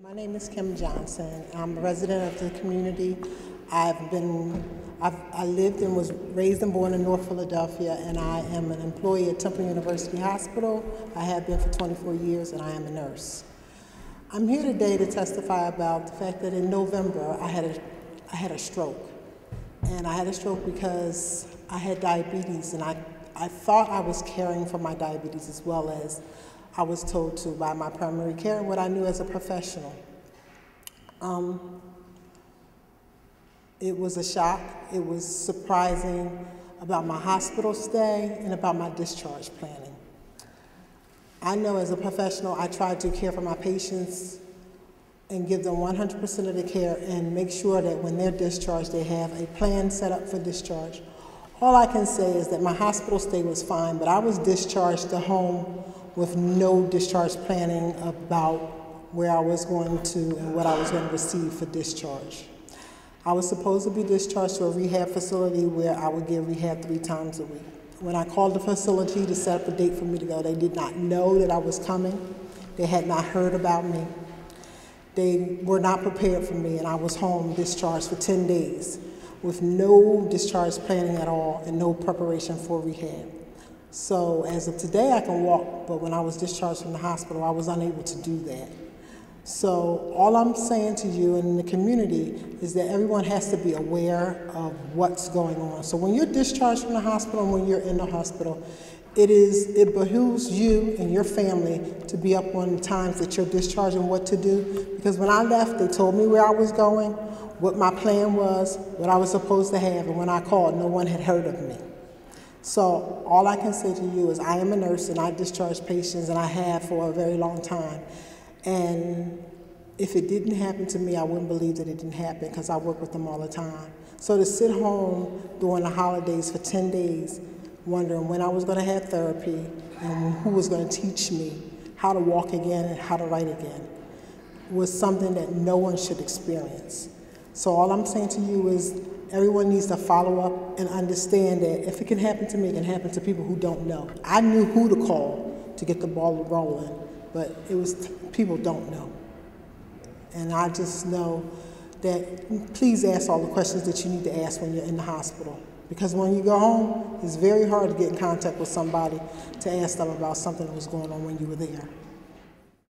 My name is Kim Johnson. I'm a resident of the community. I lived and was raised and born in North Philadelphia, and I am an employee at Temple University Hospital. I have been for 24 years, and I am a nurse. I'm here today to testify about the fact that in November I had a stroke. And I had a stroke because I had diabetes, and I thought I was caring for my diabetes as well as I was told to by my primary care and what I knew as a professional. It was a shock. It was surprising about my hospital stay and about my discharge planning. I know as a professional, I try to care for my patients and give them 100% of the care and make sure that when they're discharged, they have a plan set up for discharge. All I can say is that my hospital stay was fine, but I was discharged to home with no discharge planning about where I was going to and what I was going to receive for discharge. I was supposed to be discharged to a rehab facility where I would get rehab 3 times a week. When I called the facility to set up a date for me to go, they did not know that I was coming. They had not heard about me. They were not prepared for me, and I was home discharged for 10 days with no discharge planning at all and no preparation for rehab. So as of today, I can walk, but when I was discharged from the hospital, I was unable to do that. So all I'm saying to you and in the community is that everyone has to be aware of what's going on. So when you're discharged from the hospital and when you're in the hospital, it behooves you and your family to be up on the times that you're discharged and what to do. Because when I left, they told me where I was going, what my plan was, what I was supposed to have, and when I called, no one had heard of me. So all I can say to you is I am a nurse and I discharge patients, and I have for a very long time. And if it didn't happen to me, I wouldn't believe that it didn't happen because I work with them all the time. So to sit home during the holidays for 10 days, wondering when I was going to have therapy and who was going to teach me how to walk again and how to write again, was something that no one should experience. So all I'm saying to you is everyone needs to follow up and understand that if it can happen to me, it can happen to people who don't know. I knew who to call to get the ball rolling, but people don't know. And I just know that please ask all the questions that you need to ask when you're in the hospital. Because when you go home, it's very hard to get in contact with somebody to ask them about something that was going on when you were there.